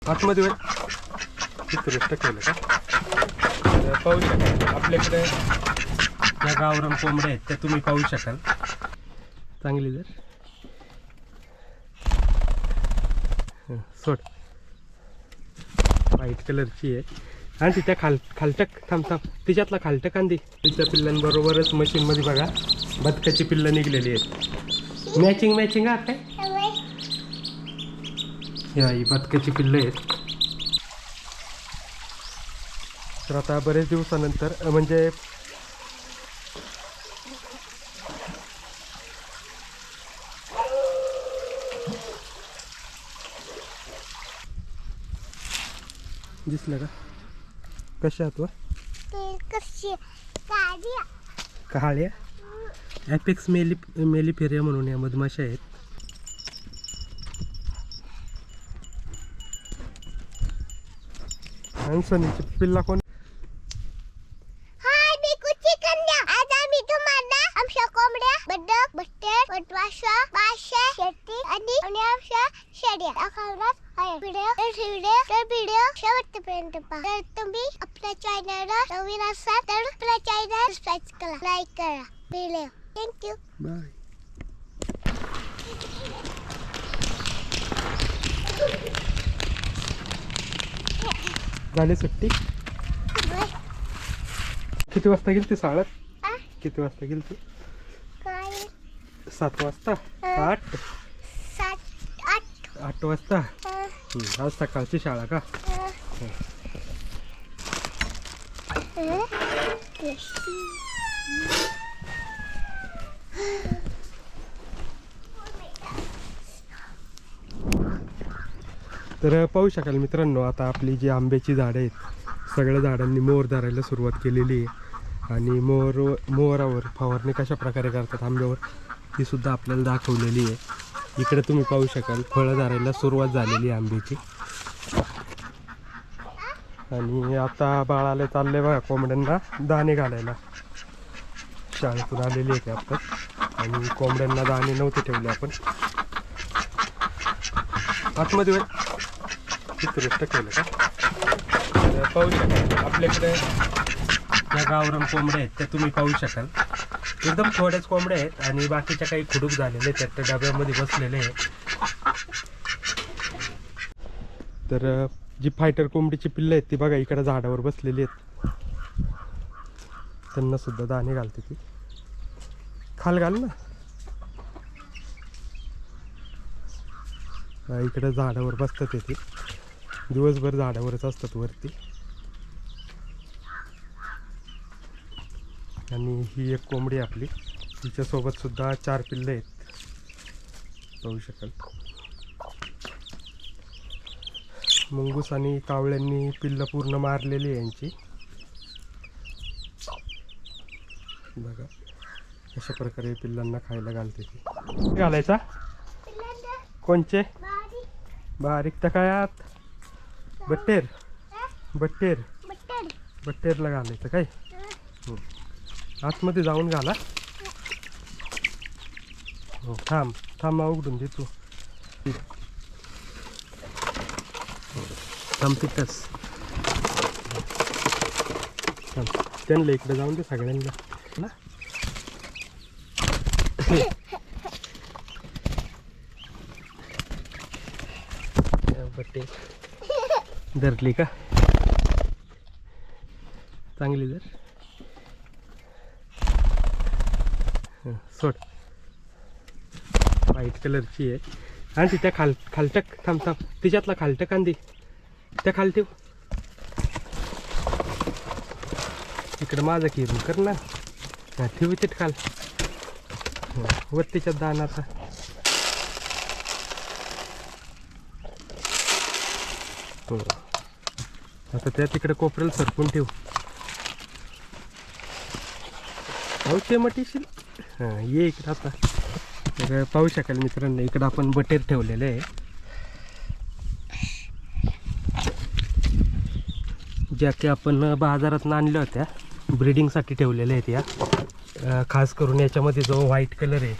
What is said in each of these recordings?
आतमध्ये किती केलं का पाहू शकाल आपल्याकडे या गावरान कोंबड्या आहेत त्या तुम्ही पाहू शकाल चांगली जर सोड व्हाईट कलरची आहे आणि तिच्या खालटक थांब तिच्यातला खालटक कांदी तिच्या पिल्लांबरोबरच मशीनमध्ये बघा बदकाची पिल्लं निघलेली आहेत मॅचिंग आहात काय या ही बदकाची पिल्लं आहेत. तर आता बरेच दिवसानंतर म्हणजे दिसलं का कशा आहात वा काळ्या ॲपेक्स मेलिफेरिया म्हणून या मधमाशा आहेत. हंसनीची पिल्ला कोण बदक बट्टर पटवाशा बाशा शेती आणि आमच्या शेड्या दाखवणार व्हिडिओ शेवटपर्यंत पहा. तर तुम्ही आपल्या चॅनलला नवीन असाल तर आपल्या चॅनल सबस्क्राइब करा, लाईक करा व्हिडिओ. Thank you bye. झाली सुट्टी किती वाजता गेली ती शाळेत किती वाजता गेली ती 7 वाजता 8 वाजता आज सकाळची शाळा का तर पाहू शकाल मित्रांनो आता आपली जी आंब्याची झाडं आहेत सगळ्या झाडांनी मोहर धरायला सुरुवात केलेली आहे आणि मोहरावर फवारणी कशा प्रकारे करतात आंब्यावर ती सुद्धा आपल्याला दाखवलेली आहे. इकडे तुम्ही पाहू शकाल फळं धरायला सुरुवात झालेली आहे आंब्याची. आणि आता बाळाला चालले बघा कोंबड्यांना दाणे घालायला शाळेतून आलेली आहे आता आणि कोंबड्यांना दाणे नव्हते ठेवले आपण आतमध्ये किती केलं का पाहू शकाल आपल्याकडे या गावरान कोंबड्या आहेत त्या तुम्ही पाहू शकाल एकदम थोड्याच कोंबड्या आहेत आणि बाकीच्या काही खुडूक झालेले आहेत त्या डब्यामध्ये बसलेले आहेत. तर जी फायटर कोंबडीची पिल्लं आहेत ती बघा इकडे झाडावर बसलेली आहेत त्यांना सुद्धा दाणे घालते ती खाल घाल ना इकडे झाडावर बसतात ते दिवसभर झाडावरच असतात वरती. आणि ही एक कोंबडी आपली तिच्यासोबत सुद्धा 4 पिल्लं आहेत पाहू शकाल. मुंगूस आणि कावळ्यांनी पिल्लं पूर्ण मारलेली आहे यांची बघा अशा प्रकारे पिल्लांना खायला घालते ती. घालायचा कोणचे बारीक तर काय आत बट्टेरला घालायचं काय आतमध्ये जाऊन घाला. हो थांब उघडून दे तू थांबतीतच त्यांना इकडे जाऊन दे सगळ्यांना ना बट्टे धरली का चांगली जर सोड व्हाईट कलरची आहे आणि तिच्या खालटक थांब तिच्यातला खालटक कांदी त्या खाल ठेव इकडं माझं किरून कर ना ठेव तिथे खाल वरतीच्या दानाचा हो आता त्या तिकडे कोपऱ्याला सरकून ठेव पाहू ते मटीशील हां ये इकडं आता. तर पाहू शकाल मित्रांनो इकडं आपण बटेर ठेवलेलं आहे ज्या की आपण बाजारात आणल्या होत्या ब्रीडिंगसाठी ठेवलेल्या आहेत या खास करून याच्यामध्ये जो व्हाईट कलर आहे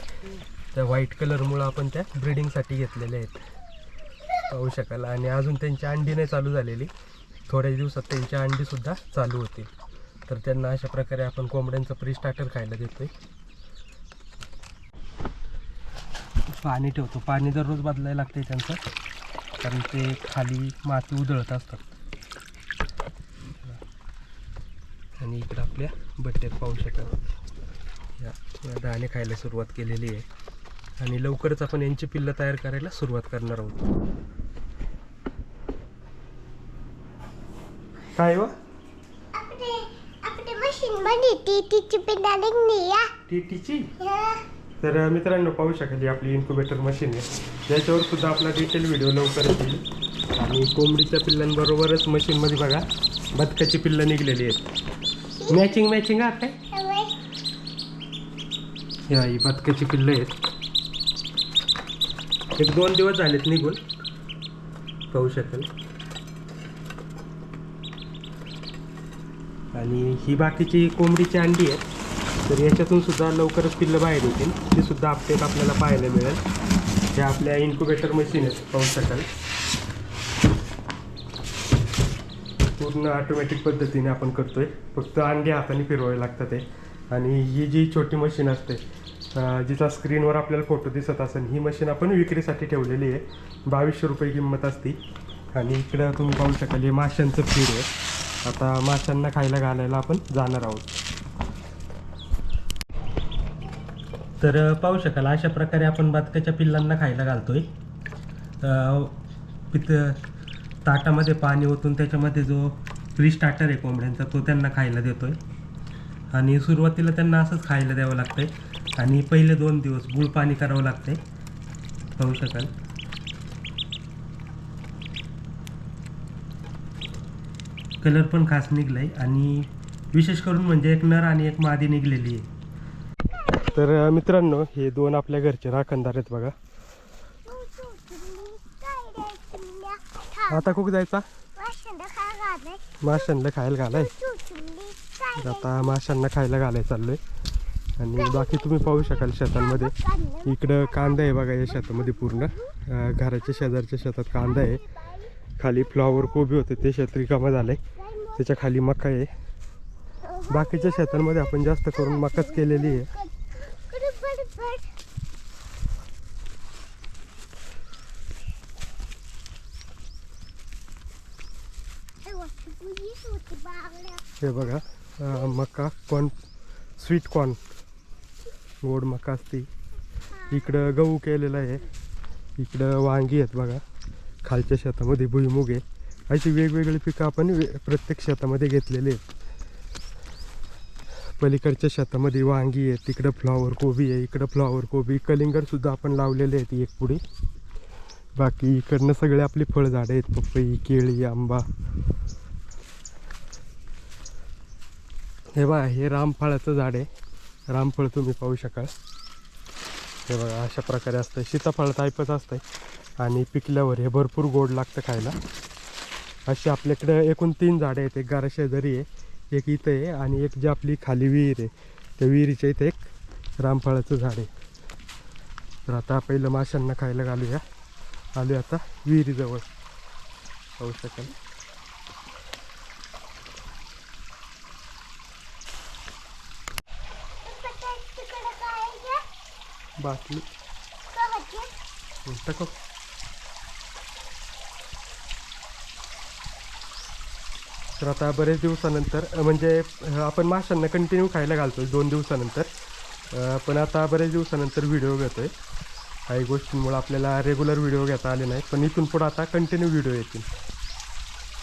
त्या व्हाईट कलरमुळं आपण त्या ब्रीडिंगसाठी घेतलेल्या आहेत. पाहू शकाल. आणि अजून त्यांची अंडी नाही चालू झालेली, थोड्या दिवसात त्यांची अंडीसुद्धा चालू होतील. तर त्यांना अशा प्रकारे आपण कोंबड्यांचं प्री स्टार्टर खायला देतोय. पाणी ठेवतो, पाणी दररोज बदलायला लागते त्यांचं, कारण ते खाली माती उधळत असतात. आणि इकडं आपल्या बट्ट्यात पाहू शकाल या दाणे खायला सुरुवात केलेली आहे. आणि लवकरच आपण यांची पिल्लं तयार करायला सुरुवात करणार आहोत. काय व आपली मशीन बनली तिची पिंडा निघली या टीटीची. तर मित्रांनो पाहू शकाल ही आपली इन्क्युबेटर मशीन आहे, याच्यावर सुद्धा आपला डिटेल व्हिडिओ लवकरच येईल. आणि कोंबडीच्या पिल्लांबरोबरच मशीनमध्ये बघा बदकाची पिल्लं निघलेली आहेत. मॅचिंग आहात काय? ही बदकाची पिल्लं आहेत, 1-2 दिवस झालेत निघून, पाहू शकाल. आणि ही बाकीची कोंबडीची अंडी आहेत, तर याच्यातून सुद्धा लवकरच पिल्लं बाहेर येतील. ती सुद्धा अपडेट आपल्याला पाहायला मिळेल. हे आपल्या इन्क्युबेटर मशीन आहेत, पाहू शकाल. पूर्ण ऑटोमॅटिक पद्धतीने आपण करतोय, फक्त अंडी हाताने फिरवावे लागतात ते. आणि ही जी छोटी मशीन असते जिचा स्क्रीनवर आपल्याला फोटो दिसत असेल, ही मशीन आपण विक्रीसाठी ठेवलेली आहे. 2200 रुपये किंमत असते. आणि इकडं तुम्ही पाहू शकाल हे माशांचं फीड आहे. आता माशांना खायला घालायला आपण जाणार आहोत. तर पाहू शकाल अशा प्रकारे आपण बदकाच्या पिल्लांना खायला घालतोय. ताटामध्ये पाणी ओतून त्याच्यामध्ये जो प्री स्टार्टर आहे कोंबड्यांचा तो त्यांना खायला देतोय. आणि सुरुवातीला त्यांना असंच खायला द्यावं लागतंय. आणि पहिले 2 दिवस गुळ पाणी करावं लागतंय, पाहू शकाल. कलर पण खास निघलाय. आणि विशेष करून म्हणजे एक नर आणि एक मादी निघलेली आहे. तर मित्रांनो हे 2 आपल्या घरचे राखणदार आहेत बघा. आता कुठं जायचा? माशांना खायला घालाय. आता माशांना खायला घालाय चाललोय. आणि बाकी तुम्ही पाहू शकाल शेतांमध्ये इकडं कांदा आहे बघा. या शेतामध्ये पूर्ण घराच्या शेजारच्या शेतात कांदा आहे. खाली फ्लॉवर कोबी होते ते शेत रिकामं झालंय, त्याच्या खाली मका आहे. बाकीच्या शेतांमध्ये आपण जास्त करून मकाच केलेली आहे. हे बघा मका कॉर्न, स्वीट कॉर्न, गोड मका असते. इकडं गहू केलेला आहे, इकडं वांगी आहेत बघा. खालच्या शेतामध्ये भुईमुग आहे. अशी वेगवेगळी पिकं आपण प्रत्येक शेतामध्ये घेतलेली आहेत. पलीकडच्या शेतामध्ये वांगी आहे, तिकडं फ्लॉवर कोबी आहे, इकडं फ्लॉवर कोबी, कलिंगडसुद्धा आपण लावलेले आहेत एक पुढे. बाकी इकडनं सगळे आपली फळझाडं आहेत, पपई, केळी, आंबा. हे बघा हे रामफळाचं झाड आहे. रामफळ तुम्ही पाहू शकाल. हे बघा अशा प्रकारे असतं. सीताफळ टाईपच असतं आणि पिकल्यावर हे भरपूर गोड लागतं खायला. अशी आपल्याकडं एकूण 3 झाडं आहेत. एक घराशेजारी आहे, एक इथं आहे आणि एक जी आपली खाली विहीर आहे त्या विहिरीच्या इथं एक रामफळाचं झाड आहे. तर आता पहिलं माशांना खायला घालूया. आलो आता विहिरीजवळ, पाहू शकाल. बाटली टाको. तर आता बरेच दिवसानंतर म्हणजे आपण माशांना कंटिन्यू खायला घालतोय 2 दिवसानंतर, पण आता बरेच दिवसानंतर व्हिडिओ घेतोय. काही गोष्टींमुळे आपल्याला रेग्युलर व्हिडिओ घेता आले नाही, पण इथून पुढं आता कंटिन्यू व्हिडिओ येतील.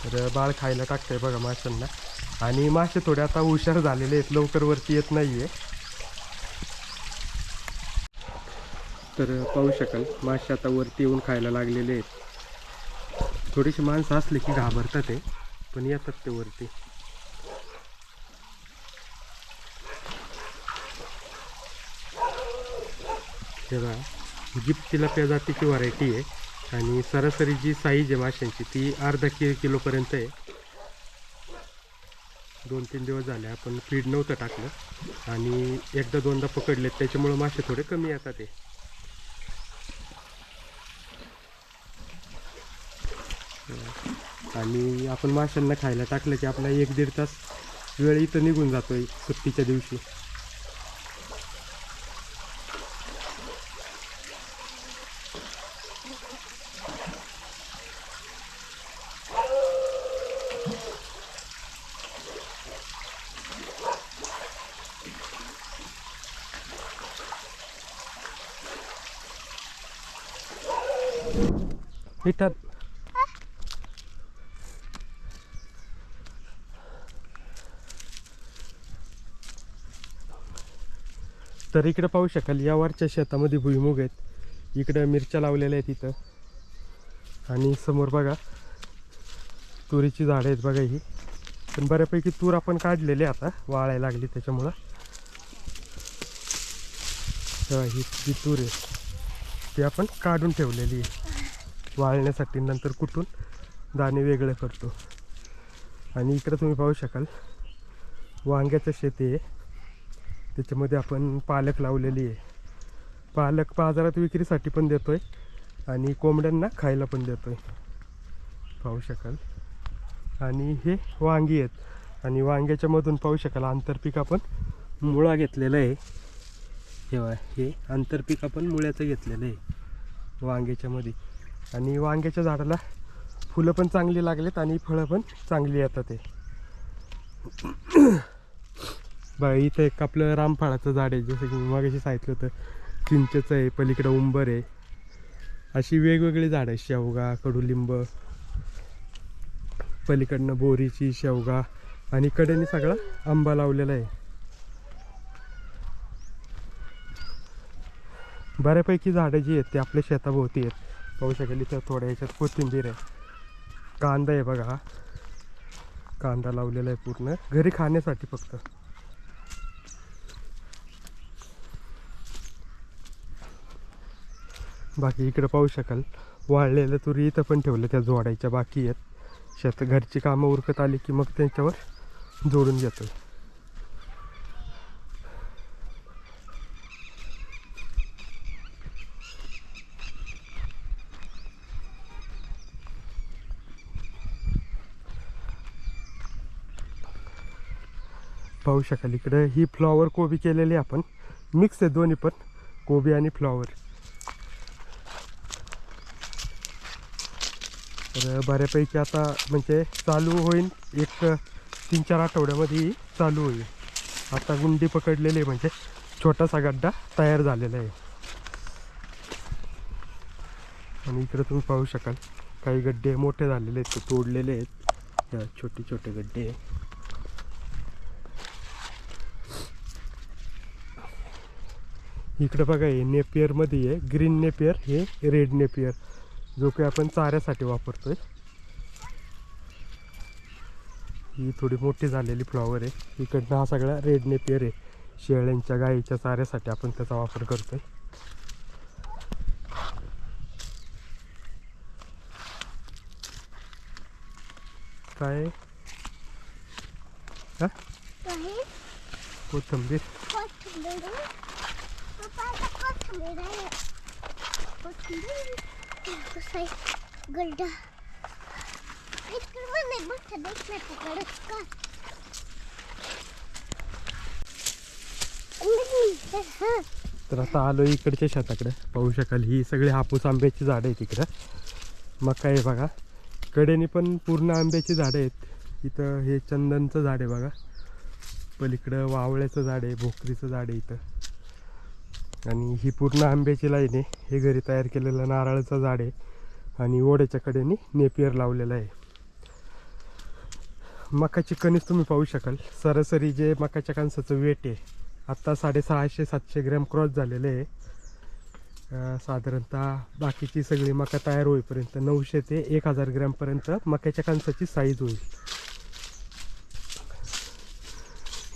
तर बाळ खायला टाकतंय बघा माशांना. आणि मासे थोडे आता हुशार झालेले आहेत, लवकर वरती येत नाही आहे. तर पाहू शकाल मासे आता वरती येऊन खायला लागलेले आहेत. थोडीशी माणसं असली की घाबरतात ते, पण येतात ते वरती. हे बघा जिप्ती तिलापिया जातीची व्हरायटी आहे. आणि सरासरी जी साईज आहे माशांची ती अर्धा किलोपर्यंत आहे. 2-3 दिवस झाले आपण फीड नव्हतं टाकलं आणि 1-2दा पकडलेत, त्याच्यामुळे मासे थोडे कमी येतात. ते आणि आपण माशांना खायला टाकलं की आपला 1-1.5 तास वेळ इथं निघून जातोय सुट्टीच्या दिवशी. हिटर तर इकडे पाहू शकाल या वरच्या शेतामध्ये भुईमुग आहेत, इकडं मिरच्या लावलेल्या आहेत इथं. आणि समोर बघा तुरीची झाडं आहेत बघा ही. पण बऱ्यापैकी तूर आपण काढलेले आता वाळायला लागली त्याच्यामुळं. ही जी तूर आहे ती आपण काढून ठेवलेली आहे वाळण्यासाठी, नंतर कुठून दाणे वेगळे करतो. आणि इकडं तुम्ही पाहू शकाल वांग्याचं शेती आहे, त्याच्यामध्ये आपण पालक लावलेली आहे. पालक बाजारात विक्रीसाठी पण देतो आहे आणि कोंबड्यांना खायला पण देतो आहे, पाहू शकाल. आणि हे वांगी आहेत आणि वांग्याच्या मधून पाहू शकाल आंतरपीक आपण मुळा घेतलेला आहे. हे आंतरपीक आपण मुळ्याचं घेतलेलं आहे वांग्याच्या मध्ये. आणि वांग्याच्या झाडाला फुलं पण चांगली लागलेत आणि फळं पण चांगली येतात. बघा इथं एक आपलं रामफळाचं झाड आहे, जसं की मी मागाशी सांगितलं होतं. चिंचेचं आहे, पलीकडं उंबर आहे, अशी वेगवेगळी झाडं आहे. शेवगा, कडुलिंब, पलीकडनं बोरीची, शेवगा आणि कडेने सगळा आंबा लावलेला आहे. बऱ्यापैकी झाडं जी आहेत ते आपल्या शेताभोवती आहेत, पाहू शकाल. इथं थोड्या ह्याच्यात कोथिंबीर आहे, कांदा आहे बघा, कांदा लावलेला आहे पूर्ण घरी खाण्यासाठी फक्त. बाकी इकडे पाहू शकाल वाळलेल्या तुरी इथं पण ठेवलं, त्या जोडायच्या बाकी आहेत. शेत घरची कामं उरकत आली की मग त्यांच्यावर जोडून घेतो. पाहू शकाल इकडे ही फ्लॉवर कोबी केलेली आपण, मिक्स आहे दोन्ही पण, कोबी आणि फ्लॉवर. तर बऱ्यापैकी आता म्हणजे चालू होईल, एक 3-4 आठवड्यामध्ये चालू होईल. आता गुंडी पकडलेली आहे, म्हणजे छोटासा गड्डा तयार झालेला आहे. आणि इकडे तुम्ही पाहू शकाल काही गड्डे मोठे झालेले आहेत, ते तोडलेले आहेत, छोटे छोटे गड्डे. इकडे बघा हे नेपियरमध्ये आहे, ग्रीन नेपियर, हे रेड नेपियर, जो की आपण चाऱ्यासाठी वापरतोय. ही थोडी मोठी झालेली फ्लॉवर आहे. इकडनं हा सगळा रेड नेपियर आहे, शेळ्यांच्या गाईच्या चाऱ्यासाठी आपण त्याचा वापर करतोय. काय कोथिंबीर, गड्डा तर आता आलो इकडच्या शेताकडे. पाहू शकाल ही सगळी हापूस आंब्याची झाडं आहेत इकडं. मका आहे बघा, कडेने पण पूर्ण आंब्याची झाडं आहेत. इथं हे चंदनचं झाड आहे बघा, पलीकडं वावळ्याचं झाड आहे, भोकरीचं झाड आहे इथं. आणि ही पूर्ण आंब्याची लाईन आहे. हे घरी तयार केलेलं नारळाचं झाड आहे आणि ओढ्याच्या कडेने नेपियर लावलेलं आहे. मकाची कणीस तुम्ही पाहू शकाल, सरासरी जे मकाच्या कणसाचं वेट आहे आत्ता 650-700 ग्रॅम क्रॉस झालेलं आहे. साधारणतः बाकीची सगळी मका तयार होईपर्यंत 900 ते 1000 ग्रॅमपर्यंत मक्याच्या कणसाची साईज होईल.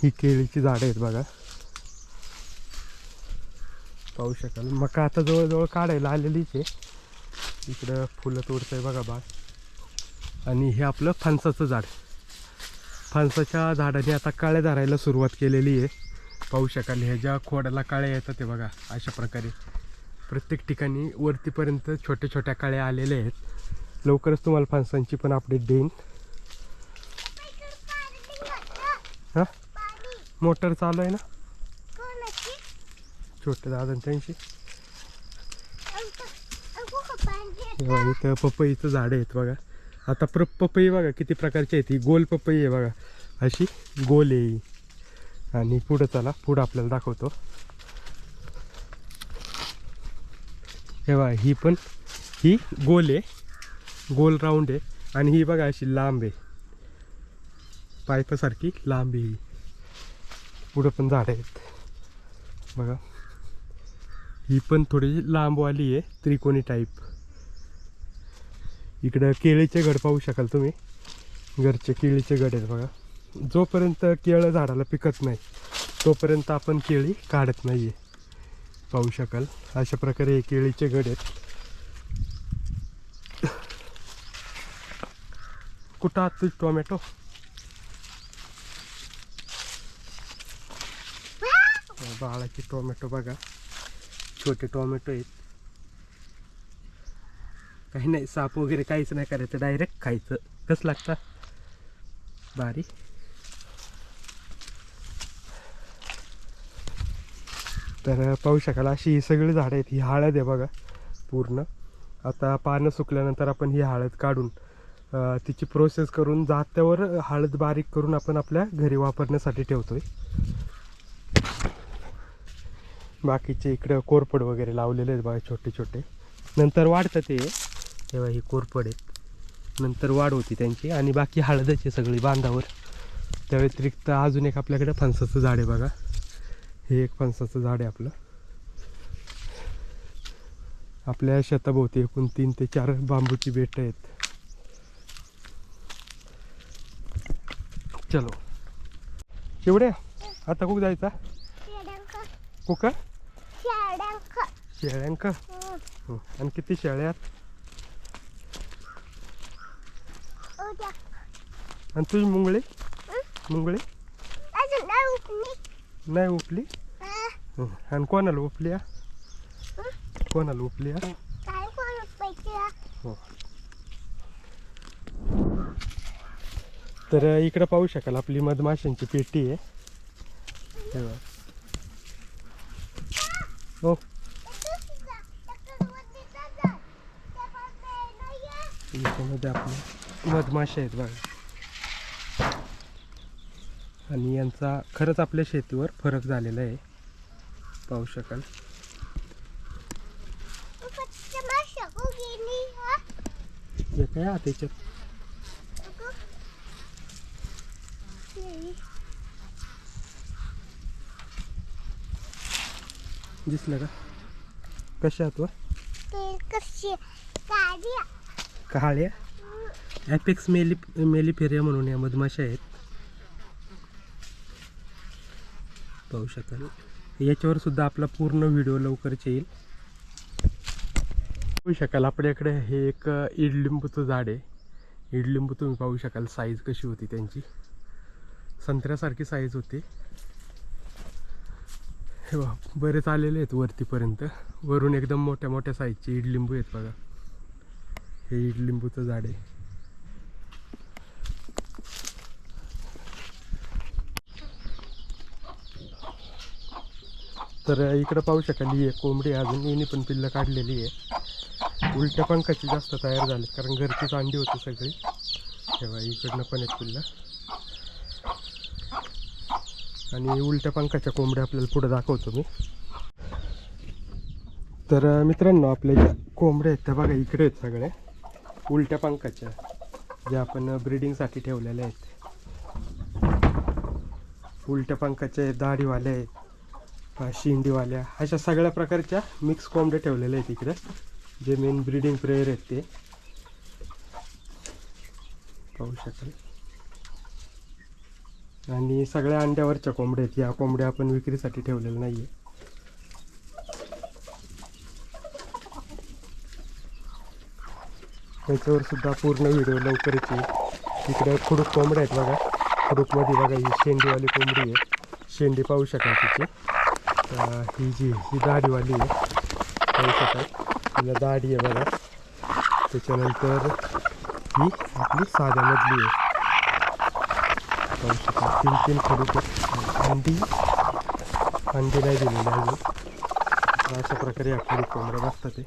ही केळीची झाडं आहेत बघा, पाहू शकाल. मका आता जवळजवळ काढायला आलेलीच आहे. इकडं फुलं तोडतंय बघा बाळ. आणि हे आपलं फणसाचं झाड, फणसाच्या झाडाने आता काळ्या धरायला सुरुवात केलेली आहे. पाहू शकाल ह्याच्या खोडाला काळ्या येतात ते बघा, अशा प्रकारे प्रत्येक ठिकाणी वरतीपर्यंत छोट्या छोट्या काळ्या आलेल्या आहेत. लवकरच तुम्हाला फणसांची पण अपडेट देईन. हां मोटर चालू आहे ना छोटे दादा त्यांची. इथं पपईचं झाड आहेत बघा. आता पपई बघा किती प्रकारची आहे. ती गोल पपई आहे बघा, अशी गोल आहे. आणि पुढं चला, पुढं आपल्याला दाखवतो. हे बघा ही गोल आहे, गोल राऊंड आहे. आणि ही बघा अशी लांब आहे, पाईपासारखी लांब आहे. पुढं पण झाड आहेत बघा. ही पण थोडी लांबवाली आहे, त्रिकोणी टाईप. इकडं केळीचे घड पाहू शकाल तुम्ही, घरचे केळीचे घड आहेत बघा. जोपर्यंत केळं झाडाला पिकत नाही तोपर्यंत आपण केळी काढत नाही आहे, पाहू शकाल. अशा प्रकारे हे केळीचे घड आहेत. कुठं आहात तुझे टोमॅटो? बाळाचे टोमॅटो बघा, छोटे टोमॅटो आहेत. काही नाही, साप वगैरे काहीच नाही करायचं, डायरेक्ट खायचं. कसं लागतं भारी. तर पाहू शकाल अशी ही सगळी झाडं आहेत. ही हळद आहे बघा पूर्ण. आता पानं सुकल्यानंतर आपण ही हळद काढून तिची प्रोसेस करून जात्यावर हळद बारीक करून आपण आपल्या घरी वापरण्यासाठी ठेवतोय. बाकीचे इकडं कोरफड वगैरे लावलेले आहेत बघा, छोटे छोटे. नंतर वाढतं ते, तेव्हा ही कोरफड आहेत, नंतर वाढ होती त्यांची. आणि बाकी हळदच आहे सगळी बांधावर. त्या व्यतिरिक्त अजून एक आपल्याकडे फणसाचं झाड आहे बघा. हे एक फणसाचं झाड आहे आपलं. आपल्या शेताभोवती एकूण 3 ते 4 बांबूची बेट आहेत. चलो एवढ्या आता कुठं जायचा? कुका शेळ्यांका. आणि किती शेळ्यात? आणि तुझी मुंगळे नाही उपली? आणि कोणाला उपली? कोणाला उपली? हो. तर इकडं पाहू शकाल आपली मधमाशांची पेटी आहे. हो याच्यामध्ये आपले मधमाशा आहेत बघा. आणि यांचा खरंच आपल्या शेतीवर फरक झालेला आहे, पाहू शकाल. हे काय आत याच्यात? दिसलं का? कशा आहात वा? काळ्या ॲपेक्स मेलिफेरिया म्हणून या मधमाशा आहेत, पाहू शकाल. याच्यावर सुद्धा आपला पूर्ण व्हिडिओ लवकरच येईल. पाहू शकाल आपल्याकडे हे एक इडलिंबूचं झाड आहे. इडलिंबू तुम्ही पाहू शकाल साईज कशी होती त्यांची, संत्र्यासारखी साईज होती. हे बघा बरेच आलेले आहेत वरतीपर्यंत. वरून एकदम मोठ्या मोठ्या साईजचे इडलिंबू आहेत बघा. हे इडलिंबूचं झाड आहे. तर इकडं पाहू शकाल ही एक कोंबडी अजून येणे पण पिल्लं काढलेली आहे. उलट्या पंखाची जास्त तयार झाली कारण घरचीच अंडी होती सगळी. तेव्हा इकडनं पण एक पिल्लं. आणि उलट्या पंखाच्या कोंबड्या आपल्याला पुढे दाखवतो मी. तर मित्रांनो आपल्या ज्या कोंबड्या आहेत त्या बघा इकडे आहेत सगळ्या उलट्या पंखाच्या, ज्या आपण ब्रीडिंगसाठी ठेवलेल्या आहेत. उलट्या पंखाच्या दाढीवाल्या आहेत, शिंडीवाल्या, अशा सगळ्या प्रकारच्या मिक्स कोंबड्या ठेवलेल्या आहेत इकडे, जे मेन ब्रीडिंग प्रेयर आहेत ते पाहू शकाल. आणि सगळ्या अंड्यावरच्या कोंबड्या आहेत. या कोंबड्या आपण विक्रीसाठी ठेवलेल्या नाही आहे. त्याच्यावर सुद्धा पूर्ण व्हिडिओ लवकरच येईल. इकडे खुडूक कोंबड्या आहेत बघा. खुडूकमध्ये बघा ही शेंडीवाली कोंबडी आहे. शेंडी पाहू शकाल तिची. ही दाढीवाली आहे, पाहू शकाल. तिला दाढी आहे बघा. त्याच्यानंतर ही आपली साध्यामधली आहे. पाहू शकता 3 खडूक अंडी नाही दिलेली अजून. तर अशा प्रकारे आपली कोंबड्या बसतात ते.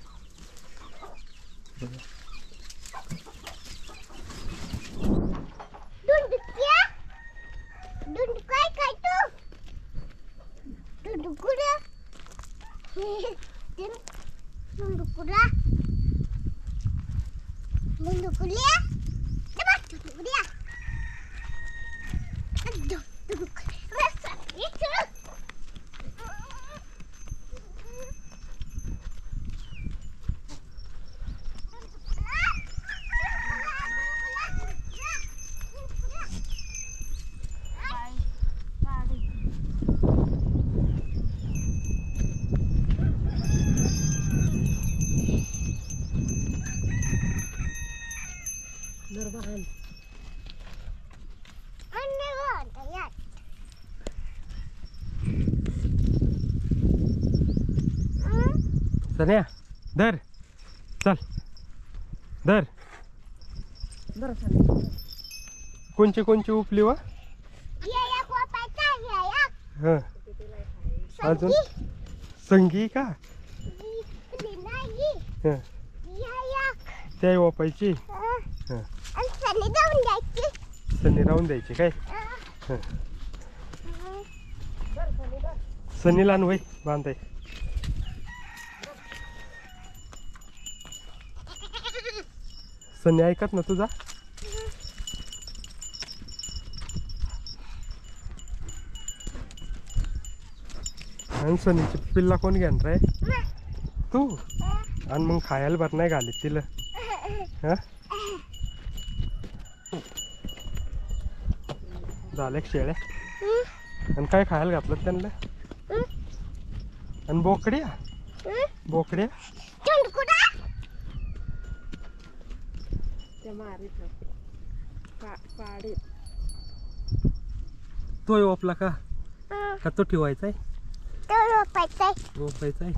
सन्या धर, चल धर. कोणची उपली वा? हं अजून संगी का? हं त्या वापायची. हं सनी राहून द्यायची काय? हं सनी लहान वय बांधाय. सनी ऐकत ना तुझा? आणि सनीची पिल्ला कोण घेणार आहे? तू. आणि मग खायला भर नाही घालीत तिला? हा झाल्या शेळ्या. आणि काय खायला घातलं त्यांना? आणि बोकड्या तो ओपला का? का तो ठेवायचा आहे? रोपायचा आहे.